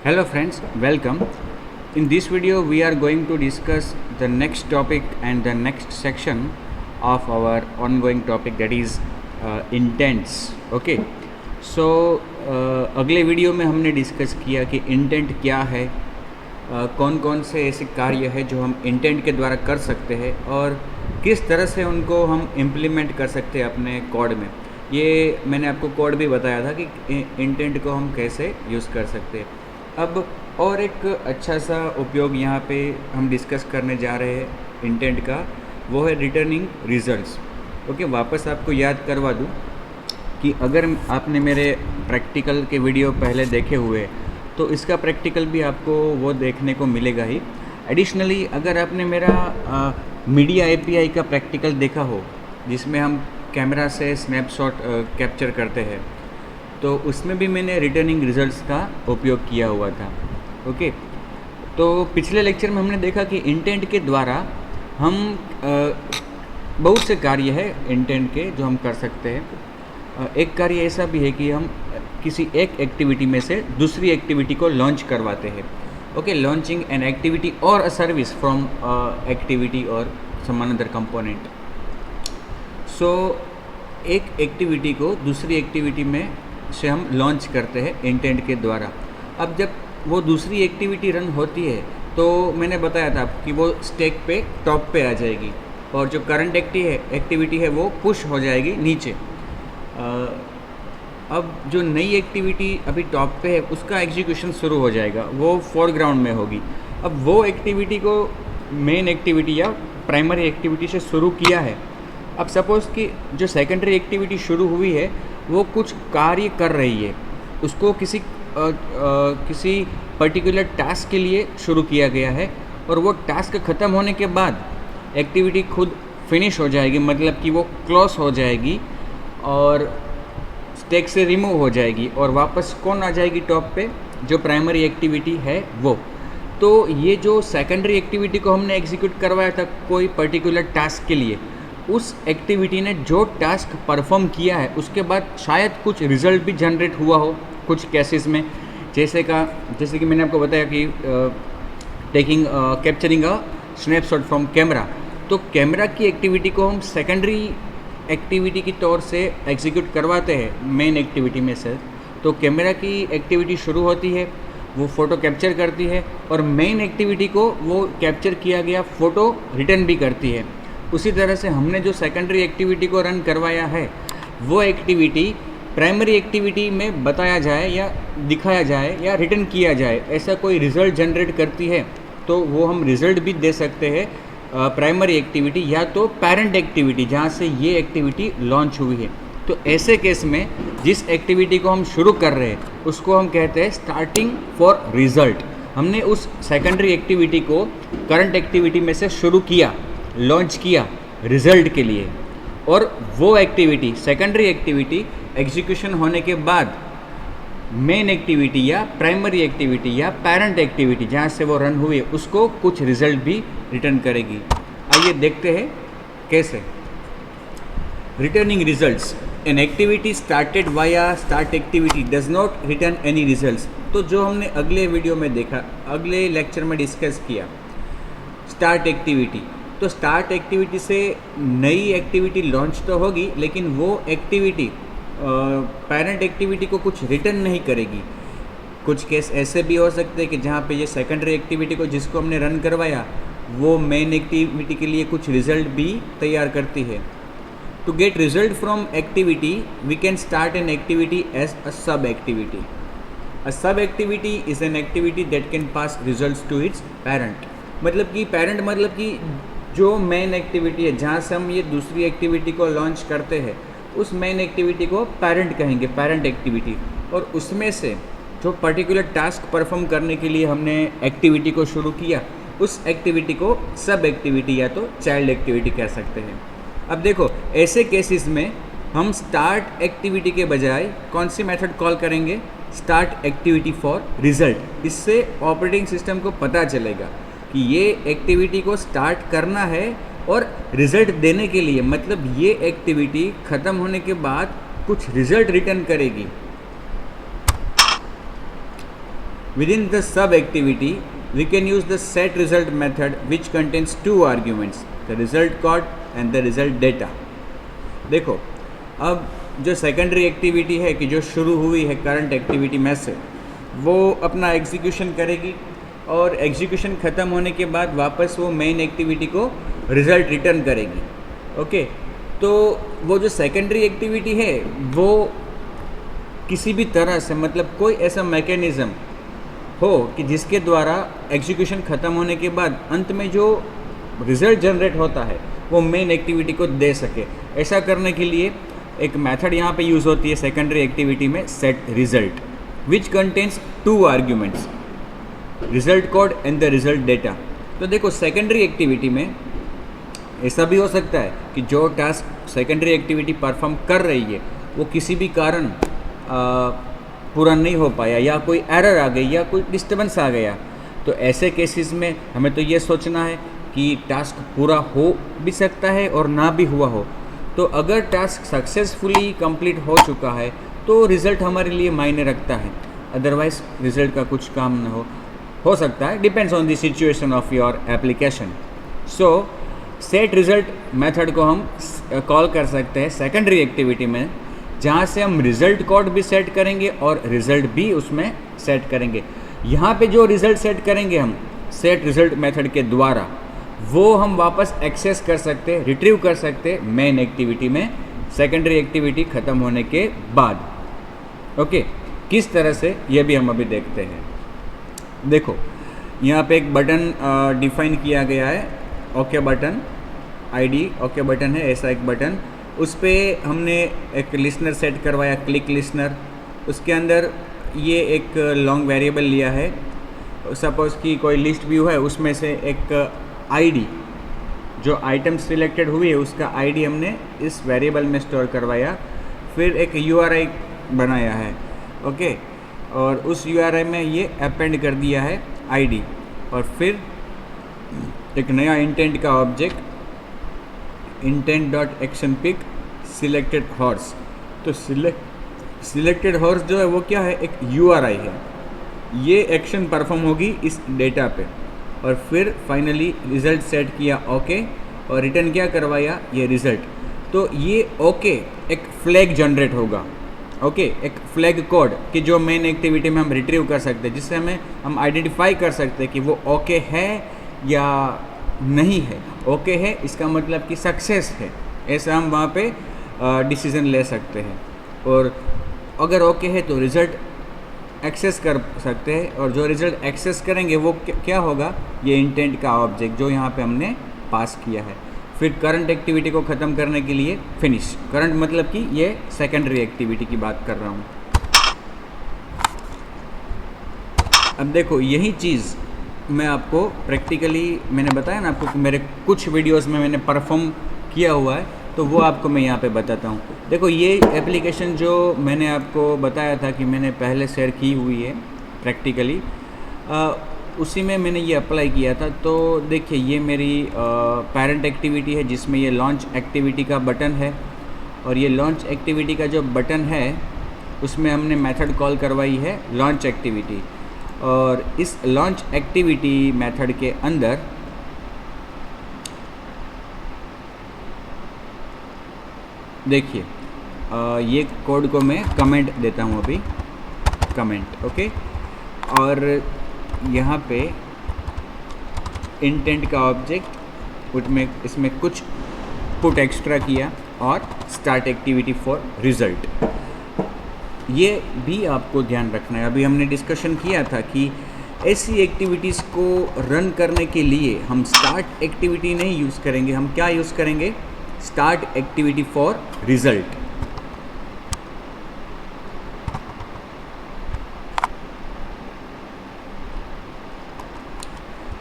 Hello friends, welcome. In this video we are going to discuss the next topic and the next section of our ongoing topic, that is intents. Okay. So अगले video में हमने discuss किया कि intent क्या है, कौन कौन से ऐसे कार्य है जो हम इंटेंट के द्वारा कर सकते हैं और किस तरह से उनको हम इम्प्लीमेंट कर सकते हैं अपने कोड में। ये मैंने आपको कोड भी बताया था कि इंटेंट को हम कैसे यूज़ कर सकते हैं। अब और एक अच्छा सा उपयोग यहाँ पे हम डिस्कस करने जा रहे हैं इंटेंट का, वो है रिटर्निंग रिजल्ट्स। ओके, वापस आपको याद करवा दूँ कि अगर आपने मेरे प्रैक्टिकल के वीडियो पहले देखे हुए तो इसका प्रैक्टिकल भी आपको वो देखने को मिलेगा ही। एडिशनली अगर आपने मेरा मीडिया एपीआई का प्रैक्टिकल देखा हो, जिसमें हम कैमरा से स्नैपशॉट कैप्चर करते हैं, तो उसमें भी मैंने रिटर्निंग रिजल्ट्स का उपयोग किया हुआ था। ओके, तो पिछले लेक्चर में हमने देखा कि इंटेंट के द्वारा हम बहुत से कार्य है इंटेंट के जो हम कर सकते हैं। एक कार्य ऐसा भी है कि हम किसी एक एक्टिविटी में से दूसरी एक्टिविटी को लॉन्च करवाते हैं। ओके, लॉन्चिंग एन एक्टिविटी और अ सर्विस फ्रॉम एक्टिविटी और सम अनदर कंपोनेंट। सो एक एक्टिविटी को दूसरी एक्टिविटी में से हम लॉन्च करते हैं इंटेंट के द्वारा। अब जब वो दूसरी एक्टिविटी रन होती है तो मैंने बताया था कि वो स्टैक पे टॉप पे आ जाएगी और जो करंट एक्टिविटी है वो पुश हो जाएगी नीचे। अब जो नई एक्टिविटी अभी टॉप पे है उसका एग्जीक्यूशन शुरू हो जाएगा, वो फोरग्राउंड में होगी। अब वो एक्टिविटी को मेन एक्टिविटी या प्राइमरी एक्टिविटी से शुरू किया है। अब सपोज़ कि जो सेकेंडरी एक्टिविटी शुरू हुई है वो कुछ कार्य कर रही है, उसको किसी पर्टिकुलर टास्क के लिए शुरू किया गया है और वो टास्क ख़त्म होने के बाद एक्टिविटी खुद फिनिश हो जाएगी, मतलब कि वो क्लोज हो जाएगी और स्टैक से रिमूव हो जाएगी और वापस कौन आ जाएगी टॉप पे, जो प्राइमरी एक्टिविटी है वो। तो ये जो सेकेंडरी एक्टिविटी को हमने एग्जीक्यूट करवाया था कोई पर्टिकुलर टास्क के लिए, उस एक्टिविटी ने जो टास्क परफॉर्म किया है उसके बाद शायद कुछ रिजल्ट भी जनरेट हुआ हो कुछ केसेस में। जैसे कि मैंने आपको बताया कि capturing a snapshot from camera, तो कैमरा की एक्टिविटी को हम सेकेंडरी एक्टिविटी की तौर से एग्जीक्यूट करवाते हैं मेन एक्टिविटी में से। तो कैमरा की एक्टिविटी शुरू होती है, वो फ़ोटो कैप्चर करती है और मेन एक्टिविटी को वो कैप्चर किया गया फ़ोटो रिटर्न भी करती है। उसी तरह से हमने जो सेकेंडरी एक्टिविटी को रन करवाया है वो एक्टिविटी प्राइमरी एक्टिविटी में बताया जाए या दिखाया जाए या रिटर्न किया जाए, ऐसा कोई रिज़ल्ट जनरेट करती है तो वो हम रिज़ल्ट भी दे सकते हैं प्राइमरी एक्टिविटी या तो पेरेंट एक्टिविटी जहाँ से ये एक्टिविटी लॉन्च हुई है। तो ऐसे केस में जिस एक्टिविटी को हम शुरू कर रहे हैं उसको हम कहते हैं स्टार्टिंग फॉर रिज़ल्ट। हमने उस सेकेंडरी एक्टिविटी को करंट एक्टिविटी में से शुरू किया, लॉन्च किया रिज़ल्ट के लिए, और वो एक्टिविटी सेकेंडरी एक्टिविटी एग्जीक्यूशन होने के बाद मेन एक्टिविटी या प्राइमरी एक्टिविटी या पेरेंट एक्टिविटी जहाँ से वो रन हुई है उसको कुछ रिजल्ट भी रिटर्न करेगी। आइए देखते हैं कैसे। Returning results, an activity started via start activity does not return any results. तो जो हमने अगले वीडियो में देखा, अगले लेक्चर में डिस्कस किया स्टार्ट एक्टिविटी, तो स्टार्ट एक्टिविटी से नई एक्टिविटी लॉन्च तो होगी लेकिन वो एक्टिविटी पेरेंट एक्टिविटी को कुछ रिटर्न नहीं करेगी। कुछ केस ऐसे भी हो सकते हैं कि जहाँ पे ये सेकेंडरी एक्टिविटी को जिसको हमने रन करवाया वो मेन एक्टिविटी के लिए कुछ रिजल्ट भी तैयार करती है। To get result from activity we can start an activity as a sub activity. A sub activity is an activity that can pass results to its parent. मतलब कि पेरेंट मतलब कि जो मेन एक्टिविटी है जहाँ से हम ये दूसरी एक्टिविटी को लॉन्च करते हैं उस मेन एक्टिविटी को पेरेंट कहेंगे, पेरेंट एक्टिविटी। और उसमें से जो पर्टिकुलर टास्क परफॉर्म करने के लिए हमने एक्टिविटी को शुरू किया उस एक्टिविटी को सब एक्टिविटी या तो चाइल्ड एक्टिविटी कह सकते हैं। अब देखो, ऐसे केसेस में हम स्टार्ट एक्टिविटी के बजाय कौन सी मेथड कॉल करेंगे, स्टार्ट एक्टिविटी फॉर रिजल्ट। इससे ऑपरेटिंग सिस्टम को पता चलेगा कि ये एक्टिविटी को स्टार्ट करना है और रिज़ल्ट देने के लिए, मतलब ये एक्टिविटी ख़त्म होने के बाद कुछ रिज़ल्ट रिटर्न करेगी। Within the sub activity, we can use the set result method which contains two arguments, the result code and the result data. देखो अब जो सेकेंडरी एक्टिविटी है कि जो शुरू हुई है करंट एक्टिविटी में से, वो अपना एग्जीक्यूशन करेगी और एग्जीक्यूशन ख़त्म होने के बाद वापस वो मेन एक्टिविटी को रिज़ल्ट रिटर्न करेगी. ओके, तो वो जो सेकेंडरी एक्टिविटी है वो किसी भी तरह से, मतलब कोई ऐसा मैकेनिज़्म हो कि जिसके द्वारा एग्जीक्यूशन ख़त्म होने के बाद अंत में जो रिज़ल्ट जनरेट होता है वो मेन एक्टिविटी को दे सके. ऐसा करने के लिए एक मेथड यहाँ पे यूज़ होती है सेकेंडरी एक्टिविटी में, set result, which contains two arguments, result code and the result data. तो देखो सेकेंडरी एक्टिविटी में ऐसा भी हो सकता है कि जो टास्क सेकेंडरी एक्टिविटी परफॉर्म कर रही है वो किसी भी कारण पूरा नहीं हो पाया, या कोई एरर आ गई, या कोई डिस्टर्बेंस आ गया. तो ऐसे केसेस में हमें तो ये सोचना है कि टास्क पूरा हो भी सकता है और ना भी हुआ हो. तो अगर टास्क सक्सेसफुली कंप्लीट हो चुका है तो रिज़ल्ट हमारे लिए मायने रखता है, अदरवाइज रिज़ल्ट का कुछ काम ना हो सकता है. Depends on the situation of your application. So set result method को हम कॉल कर सकते हैं सेकेंडरी एक्टिविटी में, जहाँ से हम रिज़ल्ट कोड भी सेट करेंगे और रिज़ल्ट भी उसमें सेट करेंगे. यहाँ पे जो रिज़ल्ट सेट करेंगे हम सेट रिज़ल्ट मेथड के द्वारा, वो हम वापस एक्सेस कर सकते हैं, रिट्रीव कर सकते हैं मेन एक्टिविटी में सेकेंडरी एक्टिविटी ख़त्म होने के बाद. ओके, किस तरह से ये भी हम अभी देखते हैं. देखो यहाँ पे एक बटन डिफाइन किया गया है, okay button, ID okay button है, ऐसा एक बटन. उस पर हमने एक लिसनर सेट करवाया, क्लिक लिसनर. उसके अंदर ये एक लॉन्ग वेरिएबल लिया है. सपोज़ कि कोई लिस्ट व्यू है, उसमें से एक आईडी, जो आइटम सिलेक्टेड हुई है उसका आईडी हमने इस वेरिएबल में स्टोर करवाया. फिर एक यूआरआई बनाया है. ओके, और उस यूआरआई में ये अपेंड कर दिया है आईडी. और फिर एक नया इंटेंट का object, intent dot action pick selected horse. तो सिलेक्टेड हॉर्स जो है वो क्या है, एक यूआरआई है. ये एक्शन परफॉर्म होगी इस डेटा पे. और फिर फाइनली रिज़ल्ट सेट किया ओके, और रिटर्न क्या करवाया, ये रिज़ल्ट. तो ये ओके एक फ्लैग जनरेट होगा. ओके, एक फ्लैग कोड कि जो मेन एक्टिविटी में हम रिट्रीव कर सकते हैं, जिससे हम आइडेंटिफाई कर सकते हैं कि वो ओके है या नहीं है. ओके है इसका मतलब कि सक्सेस है, ऐसा हम वहाँ पे डिसीज़न ले सकते हैं. और अगर ओके है तो रिज़ल्ट एक्सेस कर सकते हैं, और जो रिज़ल्ट एक्सेस करेंगे वो क्या होगा, ये इंटेंट का ऑब्जेक्ट जो यहाँ पे हमने पास किया है. फिर करंट एक्टिविटी को ख़त्म करने के लिए फिनिश. करंट मतलब कि ये सेकेंडरी एक्टिविटी की बात कर रहा हूँ. अब देखो यही चीज़ मैं आपको प्रैक्टिकली, मैंने बताया ना आपको कि मेरे कुछ वीडियोस में मैंने परफॉर्म किया हुआ है, तो वो आपको मैं यहाँ पे बताता हूँ. देखो ये एप्लीकेशन जो मैंने आपको बताया था कि मैंने पहले शेयर की हुई है प्रैक्टिकली, उसी में मैंने ये अप्लाई किया था. तो देखिए ये मेरी पेरेंट एक्टिविटी है जिसमें ये लॉन्च एक्टिविटी का बटन है. और ये लॉन्च एक्टिविटी का जो बटन है उसमें हमने मेथड कॉल करवाई है लॉन्च एक्टिविटी. और इस लॉन्च एक्टिविटी मेथड के अंदर देखिए ये कोड को मैं कमेंट देता हूँ अभी, कमेंट. ओके, और यहाँ पे इंटेंट का ऑब्जेक्ट इसमें कुछ पुट एक्स्ट्रा किया और स्टार्ट एक्टिविटी फॉर रिज़ल्ट. ये भी आपको ध्यान रखना है. अभी हमने डिस्कशन किया था कि ऐसी एक्टिविटीज़ को रन करने के लिए हम स्टार्ट एक्टिविटी नहीं यूज़ करेंगे, हम क्या यूज़ करेंगे, स्टार्ट एक्टिविटी फॉर रिज़ल्ट.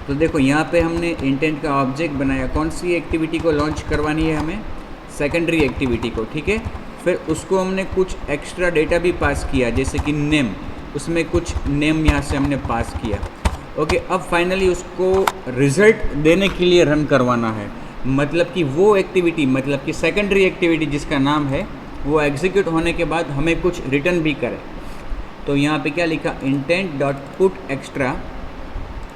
तो देखो यहाँ पे हमने इंटेंट का ऑब्जेक्ट बनाया. कौन सी एक्टिविटी को लॉन्च करवानी है हमें, सेकेंडरी एक्टिविटी को. ठीक है, फिर उसको हमने कुछ एक्स्ट्रा डेटा भी पास किया, जैसे कि नेम. उसमें कुछ नेम यहाँ से हमने पास किया. ओके, अब फाइनली उसको रिज़ल्ट देने के लिए रन करवाना है. मतलब कि वो एक्टिविटी, मतलब कि सेकेंडरी एक्टिविटी जिसका नाम है, वो एग्जीक्यूट होने के बाद हमें कुछ रिटर्न भी करे. तो यहाँ पे क्या लिखा, intent dot put extra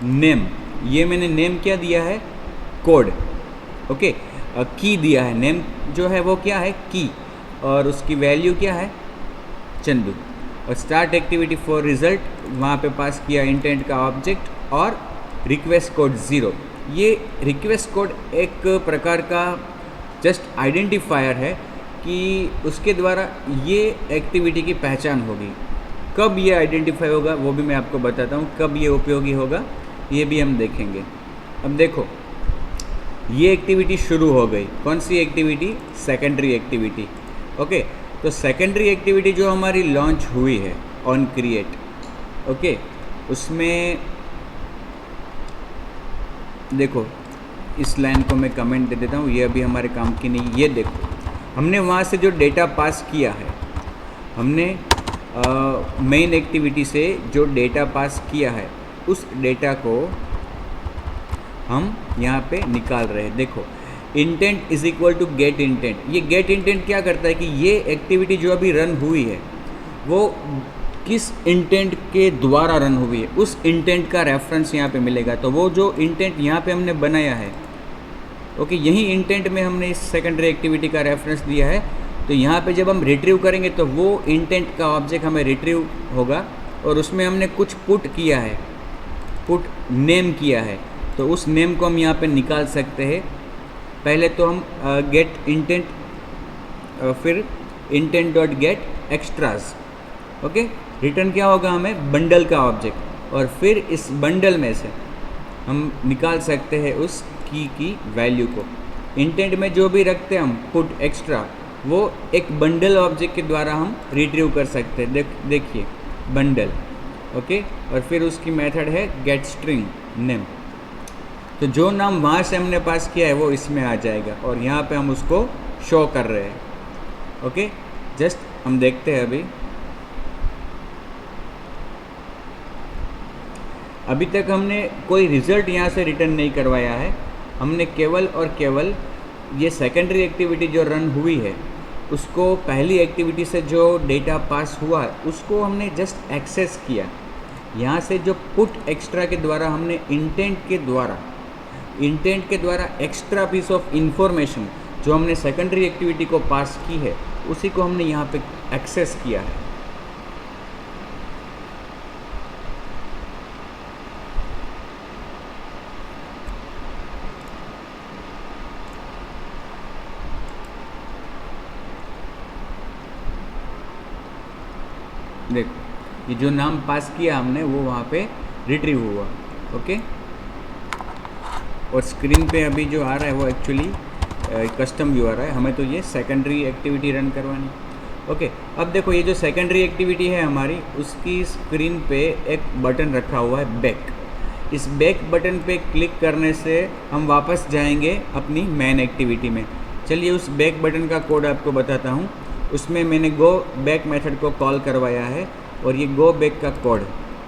name, ये मैंने नेम क्या दिया है, कोड, ओके, की दिया है, नेम जो है वो क्या है, की, और उसकी वैल्यू क्या है, चंदू। और स्टार्ट एक्टिविटी फॉर रिजल्ट वहाँ पे पास किया इंटेंट का ऑब्जेक्ट और रिक्वेस्ट कोड 0। ये रिक्वेस्ट कोड एक प्रकार का जस्ट आइडेंटिफायर है कि उसके द्वारा ये एक्टिविटी की पहचान होगी। कब ये आइडेंटिफाई होगा वो भी मैं आपको बताता हूँ, कब ये उपयोगी होगा ये भी हम देखेंगे। अब देखो ये एक्टिविटी शुरू हो गई, कौन सी एक्टिविटी, सेकेंडरी एक्टिविटी, ओके। तो सेकेंडरी एक्टिविटी जो हमारी लॉन्च हुई है ऑन क्रिएट, ओके, उसमें देखो इस लाइन को मैं कमेंट दे देता हूँ, ये अभी हमारे काम की नहीं। ये देखो हमने वहाँ से जो डेटा पास किया है, हमने मेन एक्टिविटी से जो डेटा पास किया है उस डेटा को हम यहाँ पे निकाल रहे हैं। देखो intent is equal to get intent. ये गेट इंटेंट क्या करता है कि ये एक्टिविटी जो अभी रन हुई है वो किस इंटेंट के द्वारा रन हुई है, उस इंटेंट का रेफरेंस यहाँ पे मिलेगा। तो वो जो इंटेंट यहाँ पे हमने बनाया है, ओके, यही इंटेंट में हमने इस सेकेंडरी एक्टिविटी का रेफरेंस दिया है। तो यहाँ पे जब हम रिट्रीव करेंगे तो वो इंटेंट का ऑब्जेक्ट हमें रिट्रीव होगा और उसमें हमने कुछ पुट किया है, पुट नेम किया है, तो उस नेम को हम यहाँ पे निकाल सकते हैं। पहले तो हम गेट इंटेंट, फिर intent dot gate extras, okay, return क्या होगा हमें, बंडल का ऑब्जेक्ट, और फिर इस बंडल में से हम निकाल सकते हैं उस की वैल्यू को। इंटेंट में जो भी रखते हैं हम पुट एक्स्ट्रा, वो एक बंडल ऑब्जेक्ट के द्वारा हम रिट्रीव कर सकते हैं। देखिए बंडल, ओके, और फिर उसकी मेथड है गेट स्ट्रिंग नेम। तो जो नाम वहाँ से हमने पास किया है वो इसमें आ जाएगा और यहाँ पे हम उसको शो कर रहे हैं, ओके। जस्ट हम देखते हैं अभी तक हमने कोई रिज़ल्ट यहाँ से रिटर्न नहीं करवाया है। हमने केवल और केवल ये सेकेंडरी एक्टिविटी जो रन हुई है उसको, पहली एक्टिविटी से जो डेटा पास हुआ है उसको हमने जस्ट एक्सेस किया। यहाँ से जो पुट एक्स्ट्रा के द्वारा हमने इंटेंट के द्वारा एक्स्ट्रा पीस ऑफ इंफॉर्मेशन जो हमने सेकेंडरी एक्टिविटी को पास की है उसी को हमने यहाँ पे एक्सेस किया है। देखो ये जो नाम पास किया हमने वो वहाँ पे रिट्रीव हुआ, ओके। और स्क्रीन पे अभी जो आ रहा है वो एक्चुअली कस्टम व्यू आ रहा है, हमें तो ये सेकेंडरी एक्टिविटी रन करवानी, ओके। अब देखो ये जो सेकेंडरी एक्टिविटी है हमारी, उसकी स्क्रीन पे एक बटन रखा हुआ है बैक। इस बैक बटन पे क्लिक करने से हम वापस जाएंगे अपनी मेन एक्टिविटी में। चलिए उस बैक बटन का कोड आपको बताता हूँ। उसमें मैंने गो बैक मेथड को कॉल करवाया है और ये गो बैक का कोड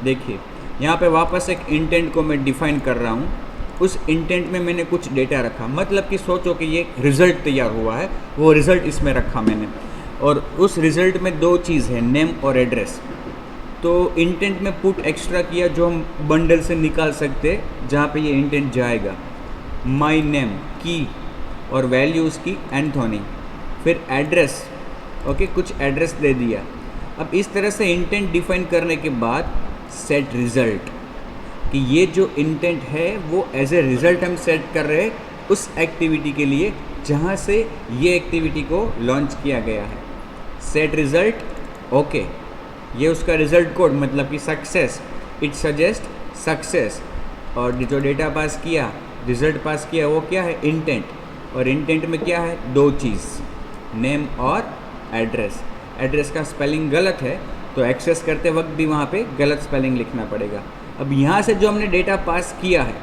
देखिए, यहाँ पे वापस एक इंटेंट को मैं डिफाइन कर रहा हूँ। उस इंटेंट में मैंने कुछ डेटा रखा, मतलब कि सोचो कि ये रिज़ल्ट तैयार हुआ है, वो रिज़ल्ट इसमें रखा मैंने, और उस रिज़ल्ट में दो चीज़ है, नेम और एड्रेस। तो इंटेंट में पुट एक्स्ट्रा किया जो हम बंडल से निकाल सकते जहाँ पे ये इंटेंट जाएगा, माई नेम की, और वैल्यू उसकी एंथोनी, फिर एड्रेस, ओके, कुछ एड्रेस दे दिया। अब इस तरह से इंटेंट डिफाइन करने के बाद सेट रिज़ल्ट, कि ये जो इंटेंट है वो एज ए रिज़ल्ट हम सेट कर रहे हैं उस एक्टिविटी के लिए जहाँ से ये एक्टिविटी को लॉन्च किया गया है। सेट रिज़ल्ट, ओके, ये उसका रिज़ल्ट कोड, मतलब कि सक्सेस, इट सजेस्ट सक्सेस। और जो डेटा पास किया, रिज़ल्ट पास किया, वो क्या है, इंटेंट। और इंटेंट में क्या है, दो चीज़, नेम और एड्रेस। एड्रेस का स्पेलिंग गलत है तो एक्सेस करते वक्त भी वहाँ पे गलत स्पेलिंग लिखना पड़ेगा। अब यहाँ से जो हमने डेटा पास किया है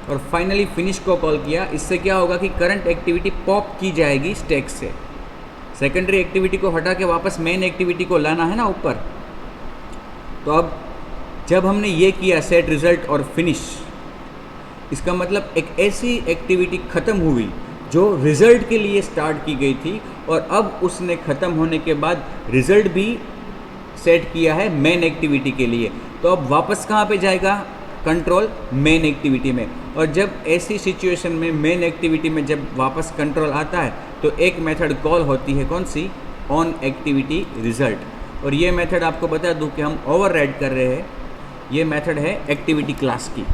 और फाइनली फिनिश को कॉल किया, इससे क्या होगा कि करंट एक्टिविटी पॉप की जाएगी स्टैक से। सेकेंडरी एक्टिविटी को हटा के वापस मेन एक्टिविटी को लाना है ना ऊपर। तो अब जब हमने ये किया सेट रिज़ल्ट और फिनिश, इसका मतलब एक ऐसी एक्टिविटी ख़त्म हुई जो रिज़ल्ट के लिए स्टार्ट की गई थी और अब उसने ख़त्म होने के बाद रिज़ल्ट भी सेट किया है मेन एक्टिविटी के लिए। तो अब वापस कहाँ पे जाएगा कंट्रोल? मेन एक्टिविटी में। और जब ऐसी सिचुएशन में मेन एक्टिविटी में जब वापस कंट्रोल आता है तो एक मेथड कॉल होती है, कौन सी? On activity result. और ये मेथड आपको बता दूं कि हम ओवरराइड कर रहे हैं, ये मेथड है एक्टिविटी क्लास की।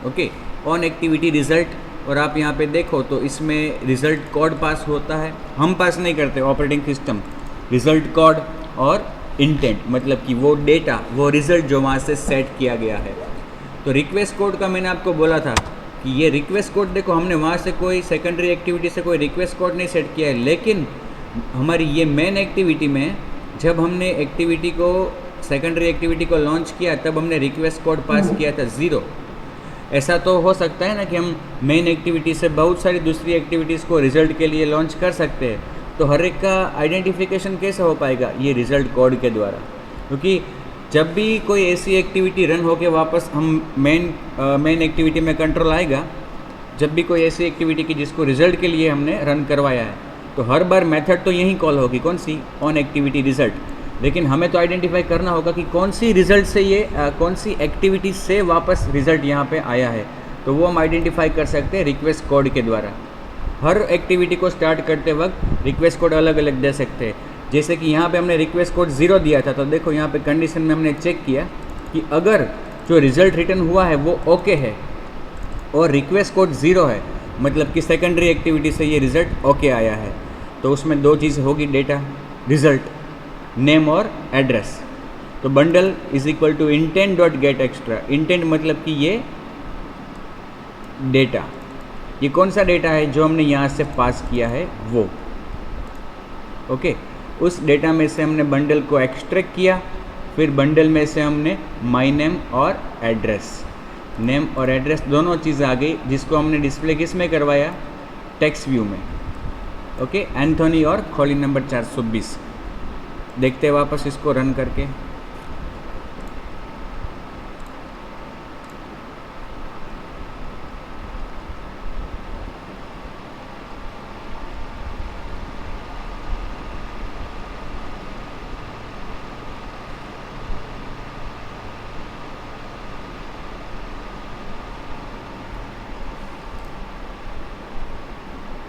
Okay, on activity result. और आप यहाँ पे देखो तो इसमें रिजल्ट कोड पास होता है, हम पास नहीं करते, ऑपरेटिंग सिस्टम। रिजल्ट कोड और इंटेंट मतलब कि वो डेटा, वो रिजल्ट जो वहाँ से सेट किया गया है। तो रिक्वेस्ट कोड का मैंने आपको बोला था कि ये रिक्वेस्ट कोड देखो, हमने वहाँ से कोई सेकेंडरी एक्टिविटी से कोई रिक्वेस्ट कोड नहीं सेट किया है, लेकिन हमारी ये मेन एक्टिविटी में जब हमने एक्टिविटी को सेकेंडरी एक्टिविटी को लॉन्च किया तब हमने रिक्वेस्ट कोड पास किया था 0। ऐसा तो हो सकता है ना कि हम मेन एक्टिविटी से बहुत सारी दूसरी एक्टिविटीज़ को रिजल्ट के लिए लॉन्च कर सकते हैं, तो हर एक का आइडेंटिफिकेशन कैसे हो पाएगा? ये रिजल्ट कोड के द्वारा। क्योंकि जब भी कोई ऐसी एक्टिविटी रन होके वापस हम मेन एक्टिविटी में कंट्रोल आएगा, जब भी कोई ऐसी एक्टिविटी की जिसको रिजल्ट के लिए हमने रन करवाया है, तो हर बार मेथड तो यही कॉल होगी, कौन सी? On activity result. लेकिन हमें तो आइडेंटिफाई करना होगा कि कौन सी रिजल्ट से ये कौन सी एक्टिविटी से वापस रिजल्ट यहाँ पे आया है, तो वो हम आइडेंटिफाई कर सकते हैं रिक्वेस्ट कोड के द्वारा। हर एक्टिविटी को स्टार्ट करते वक्त रिक्वेस्ट कोड अलग अलग दे सकते हैं। जैसे कि यहाँ पे हमने रिक्वेस्ट कोड 0 दिया था, तो देखो यहाँ पे कंडीशन में हमने चेक किया कि अगर जो रिजल्ट रिटर्न हुआ है वो ओके है और रिक्वेस्ट कोड 0 है, मतलब कि सेकेंडरी एक्टिविटी से ये रिजल्ट ओके आया है, तो उसमें दो चीज़ होगी, डेटा रिजल्ट, नेम और एड्रेस। तो bundle is equal to intent dot get extra. Intent मतलब कि ये डेटा, ये कौन सा डेटा है जो हमने यहाँ से पास किया है वो। ओके, उस डेटा में से हमने बंडल को एक्सट्रैक्ट किया, फिर बंडल में से हमने माई नेम और एड्रेस, नेम और एड्रेस दोनों चीज़ आ गई, जिसको हमने डिस्प्ले किस में करवाया? टेक्स्ट व्यू में। ओके, एंथोनी और खोली नंबर 420। देखते हैं वापस इसको रन करके।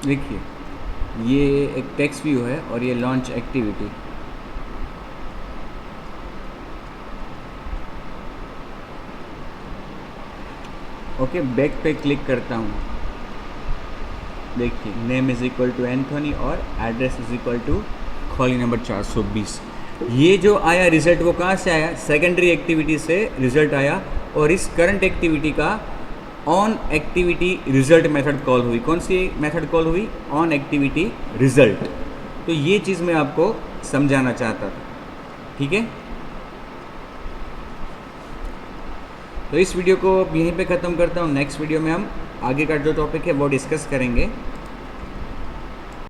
देखिए ये एक टेक्स्ट व्यू है और ये लॉन्च एक्टिविटी। ओके, बैक पे क्लिक करता हूँ, देखिए name is equal to Anthony और एड्रेस इज़ इक्वल टू खोली नंबर 420। ये जो आया रिजल्ट वो कहाँ से आया? सेकेंडरी एक्टिविटी से रिजल्ट आया, और इस करंट एक्टिविटी का on activity result method call हुई। कौन सी मेथड कॉल हुई? On activity result. तो ये चीज़ मैं आपको समझाना चाहता था, ठीक है। तो इस वीडियो को अब यहीं पे ख़त्म करता हूँ। नेक्स्ट वीडियो में हम आगे का जो टॉपिक है वो डिस्कस करेंगे।